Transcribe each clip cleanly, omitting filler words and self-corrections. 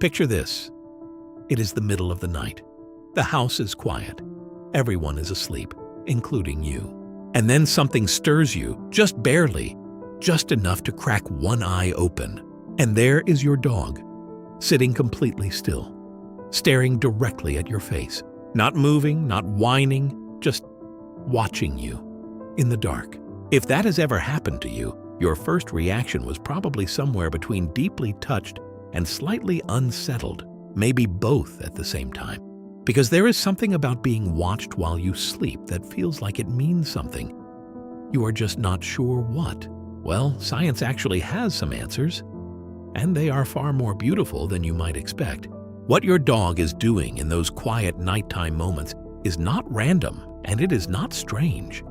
Picture this. It is the middle of the night. The house is quiet. Everyone is asleep, including you. And then something stirs you, just barely, just enough to crack one eye open. And there is your dog, sitting completely still, staring directly at your face. Not moving, not whining, just watching you in the dark. If that has ever happened to you, your first reaction was probably somewhere between deeply touched and slightly unsettled, maybe both at the same time. Because there is something about being watched while you sleep that feels like it means something. You are just not sure what. Well, science actually has some answers, and they are far more beautiful than you might expect. What your dog is doing in those quiet nighttime moments is not random, and it is not strange.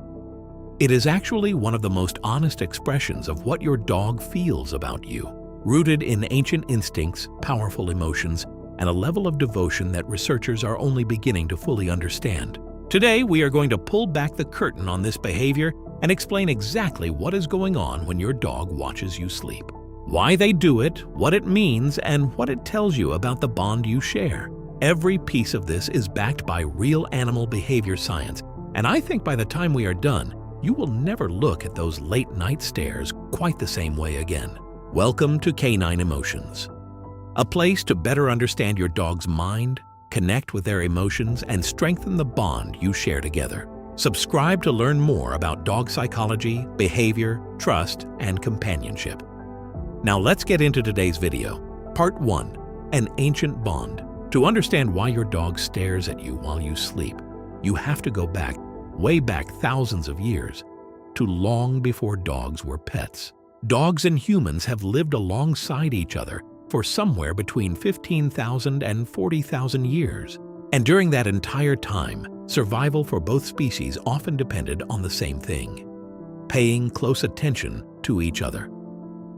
It is actually one of the most honest expressions of what your dog feels about you, rooted in ancient instincts, powerful emotions, and a level of devotion that researchers are only beginning to fully understand. Today, we are going to pull back the curtain on this behavior and explain exactly what is going on when your dog watches you sleep. Why they do it, what it means, and what it tells you about the bond you share. Every piece of this is backed by real animal behavior science, and I think by the time we are done, you will never look at those late-night stares quite the same way again. Welcome to Canine Emotions, a place to better understand your dog's mind, connect with their emotions, and strengthen the bond you share together. Subscribe to learn more about dog psychology, behavior, trust, and companionship. Now let's get into today's video. Part 1. An ancient bond. To understand why your dog stares at you while you sleep, you have to go back, way back thousands of years, to long before dogs were pets. Dogs and humans have lived alongside each other for somewhere between 15,000 and 40,000 years. And during that entire time, survival for both species often depended on the same thing: paying close attention to each other.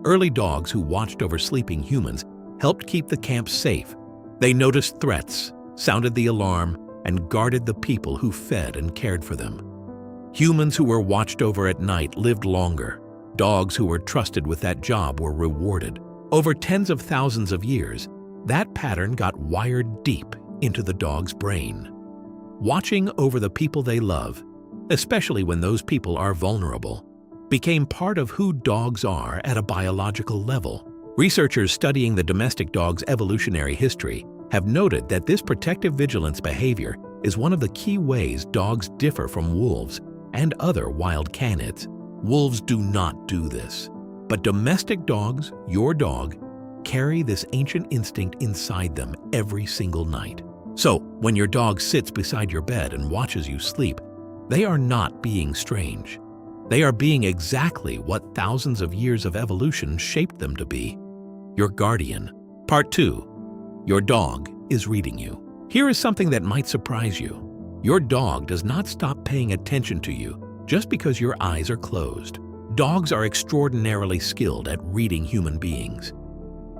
Early dogs who watched over sleeping humans helped keep the camp safe. They noticed threats, sounded the alarm, and guarded the people who fed and cared for them. Humans who were watched over at night lived longer. Dogs who were trusted with that job were rewarded. Over tens of thousands of years, that pattern got wired deep into the dog's brain. Watching over the people they love, especially when those people are vulnerable, became part of who dogs are at a biological level. Researchers studying the domestic dog's evolutionary history have noted that this protective vigilance behavior is one of the key ways dogs differ from wolves and other wild canids. Wolves do not do this, but domestic dogs, your dog, carry this ancient instinct inside them every single night. So, when your dog sits beside your bed and watches you sleep, they are not being strange. They are being exactly what thousands of years of evolution shaped them to be: your guardian. Part 2. Your dog is reading you. Here is something that might surprise you. Your dog does not stop paying attention to you just because your eyes are closed. Dogs are extraordinarily skilled at reading human beings.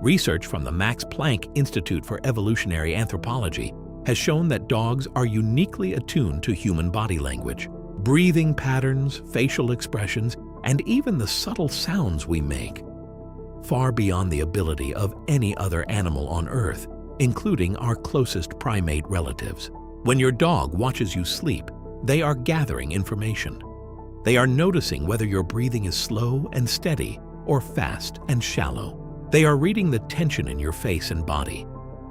Research from the Max Planck Institute for Evolutionary Anthropology has shown that dogs are uniquely attuned to human body language. Breathing patterns, facial expressions, and even the subtle sounds we make, far beyond the ability of any other animal on Earth, including our closest primate relatives. When your dog watches you sleep, they are gathering information. They are noticing whether your breathing is slow and steady or fast and shallow. They are reading the tension in your face and body.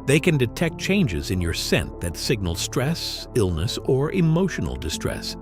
They can detect changes in your scent that signal stress, illness, or emotional distress,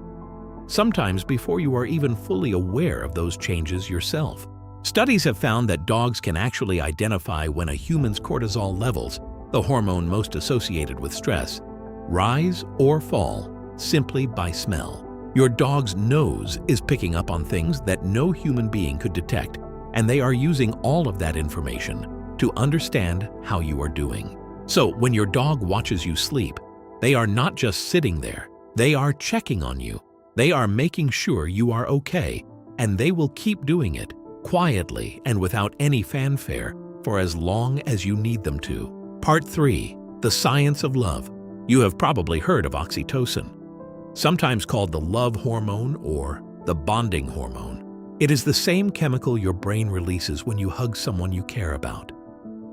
sometimes before you are even fully aware of those changes yourself. Studies have found that dogs can actually identify when a human's cortisol levels, the hormone most associated with stress, rise or fall simply by smell. Your dog's nose is picking up on things that no human being could detect, and they are using all of that information to understand how you are doing. So when your dog watches you sleep, they are not just sitting there, they are checking on you. They are making sure you are okay, and they will keep doing it quietly and without any fanfare for as long as you need them to. Part 3. The Science of Love. You have probably heard of oxytocin, sometimes called the love hormone or the bonding hormone. It is the same chemical your brain releases when you hug someone you care about.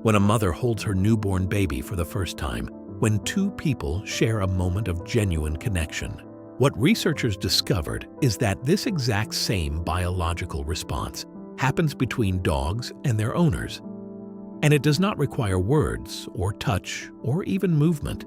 when a mother holds her newborn baby for the first time, when two people share a moment of genuine connection. What researchers discovered is that this exact same biological response happens between dogs and their owners. And it does not require words or touch or even movement.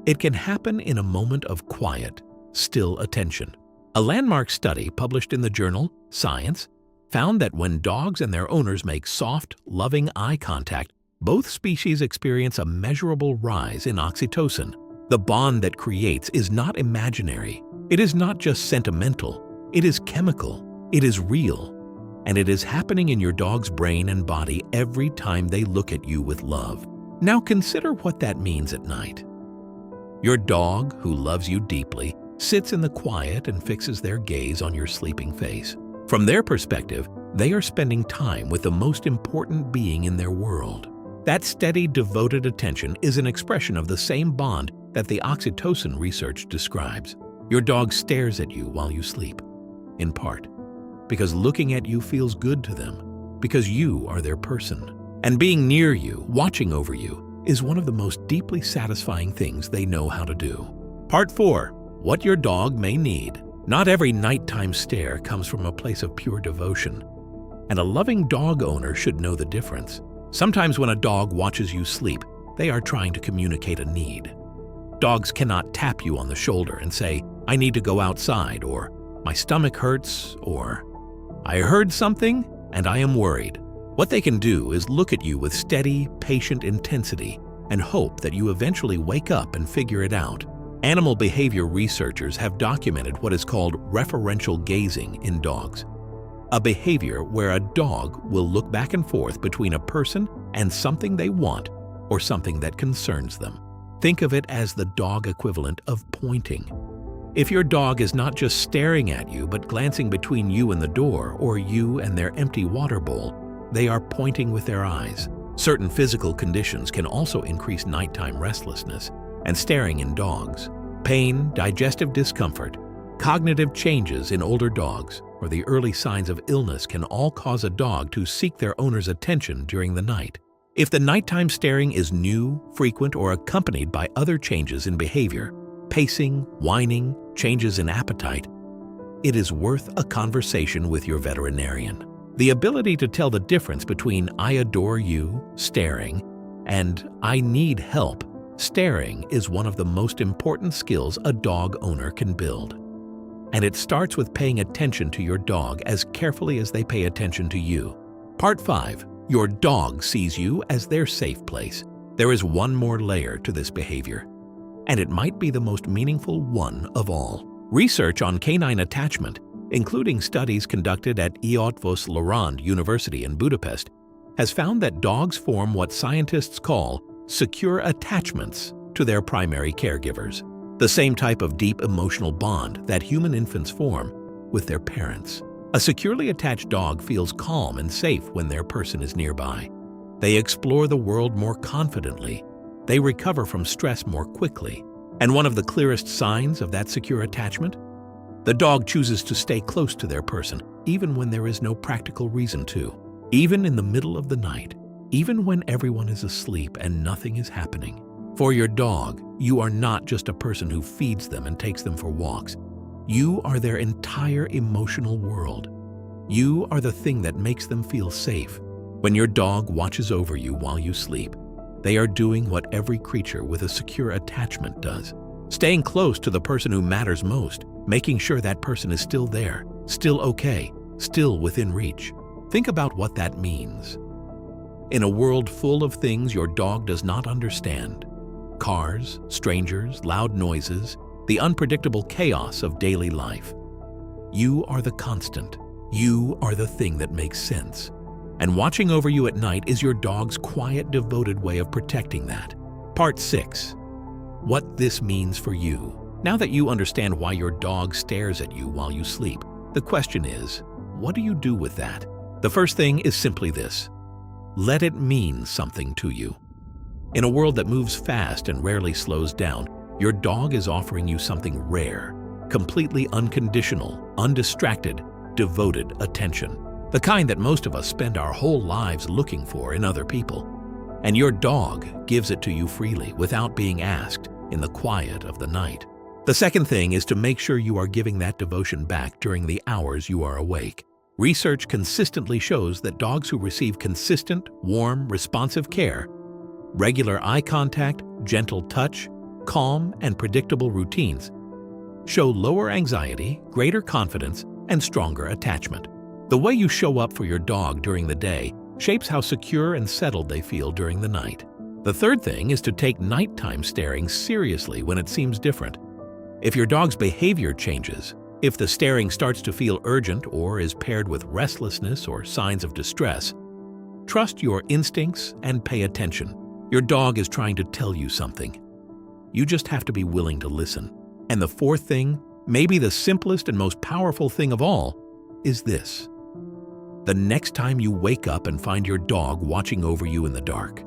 It can happen in a moment of quiet, still attention. A landmark study published in the journal Science found that when dogs and their owners make soft, loving eye contact, both species experience a measurable rise in oxytocin. The bond that creates is not imaginary. It is not just sentimental. It is chemical. It is real. And it is happening in your dog's brain and body every time they look at you with love. Now consider what that means at night. Your dog, who loves you deeply, sits in the quiet and fixes their gaze on your sleeping face. From their perspective, they are spending time with the most important being in their world. That steady, devoted attention is an expression of the same bond that the oxytocin research describes. Your dog stares at you while you sleep, in part because looking at you feels good to them, because you are their person. And being near you, watching over you, is one of the most deeply satisfying things they know how to do. Part 4. What your dog may need. Not every nighttime stare comes from a place of pure devotion, and a loving dog owner should know the difference. Sometimes when a dog watches you sleep, they are trying to communicate a need. Dogs cannot tap you on the shoulder and say, "I need to go outside," or "My stomach hurts," or "I heard something and I am worried." What they can do is look at you with steady, patient intensity and hope that you eventually wake up and figure it out. Animal behavior researchers have documented what is called referential gazing in dogs, a behavior where a dog will look back and forth between a person and something they want or something that concerns them. Think of it as the dog equivalent of pointing. If your dog is not just staring at you but glancing between you and the door or you and their empty water bowl, they are pointing with their eyes. Certain physical conditions can also increase nighttime restlessness and staring in dogs. Pain, digestive discomfort, cognitive changes in older dogs, or the early signs of illness can all cause a dog to seek their owner's attention during the night. If the nighttime staring is new, frequent, or accompanied by other changes in behavior, pacing, whining, changes in appetite, it is worth a conversation with your veterinarian. The ability to tell the difference between "I adore you," staring, and "I need help," staring, is one of the most important skills a dog owner can build. And it starts with paying attention to your dog as carefully as they pay attention to you. Part 5. Your dog sees you as their safe place. There is one more layer to this behavior, and it might be the most meaningful one of all. Research on canine attachment, including studies conducted at Eötvös Loránd University in Budapest, has found that dogs form what scientists call secure attachments to their primary caregivers, the same type of deep emotional bond that human infants form with their parents. A securely attached dog feels calm and safe when their person is nearby. They explore the world more confidently. They recover from stress more quickly. And one of the clearest signs of that secure attachment? The dog chooses to stay close to their person, even when there is no practical reason to. Even in the middle of the night, even when everyone is asleep and nothing is happening. For your dog, you are not just a person who feeds them and takes them for walks. You are their entire emotional world. You are the thing that makes them feel safe. When your dog watches over you while you sleep, they are doing what every creature with a secure attachment does. Staying close to the person who matters most, making sure that person is still there, still okay, still within reach. Think about what that means. In a world full of things your dog does not understand, cars, strangers, loud noises, the unpredictable chaos of daily life, you are the constant. You are the thing that makes sense. And watching over you at night is your dog's quiet, devoted way of protecting that. Part 6. What this means for you. Now that you understand why your dog stares at you while you sleep, the question is, what do you do with that? The first thing is simply this: let it mean something to you. In a world that moves fast and rarely slows down, your dog is offering you something rare, completely unconditional, undistracted, devoted attention. The kind that most of us spend our whole lives looking for in other people. and your dog gives it to you freely without being asked in the quiet of the night. The second thing is to make sure you are giving that devotion back during the hours you are awake. Research consistently shows that dogs who receive consistent, warm, responsive care, regular eye contact, gentle touch, calm and predictable routines, show lower anxiety, greater confidence, and stronger attachment. The way you show up for your dog during the day shapes how secure and settled they feel during the night. The third thing is to take nighttime staring seriously when it seems different. If your dog's behavior changes, if the staring starts to feel urgent or is paired with restlessness or signs of distress, trust your instincts and pay attention. Your dog is trying to tell you something. You just have to be willing to listen. And the fourth thing, maybe the simplest and most powerful thing of all, is this. The next time you wake up and find your dog watching over you in the dark,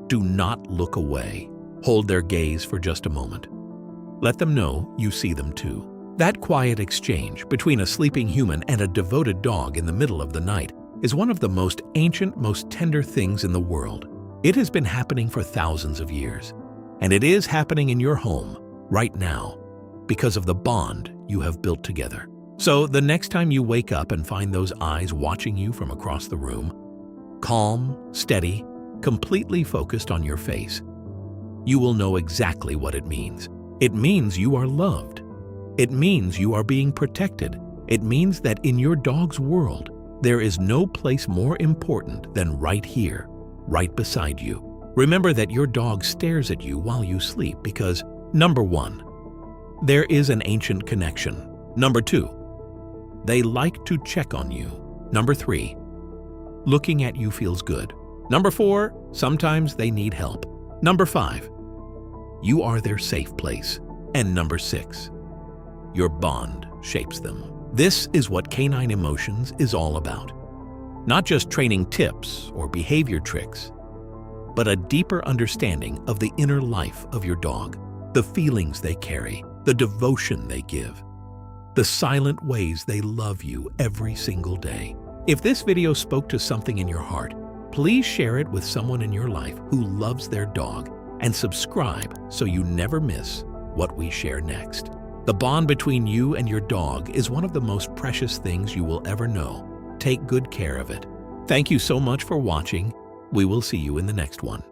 do not look away. Hold their gaze for just a moment. Let them know you see them too. That quiet exchange between a sleeping human and a devoted dog in the middle of the night is one of the most ancient, most tender things in the world. It has been happening for thousands of years, and it is happening in your home right now because of the bond you have built together. So the next time you wake up and find those eyes watching you from across the room, calm, steady, completely focused on your face, you will know exactly what it means. It means you are loved. It means you are being protected. It means that in your dog's world, there is no place more important than right here, right beside you. Remember that your dog stares at you while you sleep because, number one, there is an ancient connection. Number two, they like to check on you. Number three, looking at you feels good. Number four, sometimes they need help. Number five, you are their safe place. And number six, your bond shapes them. This is what Canine Emotions is all about. Not just training tips or behavior tricks, but a deeper understanding of the inner life of your dog, the feelings they carry, the devotion they give, the silent ways they love you every single day. If this video spoke to something in your heart, please share it with someone in your life who loves their dog and subscribe so you never miss what we share next. The bond between you and your dog is one of the most precious things you will ever know. Take good care of it. Thank you so much for watching. We will see you in the next one.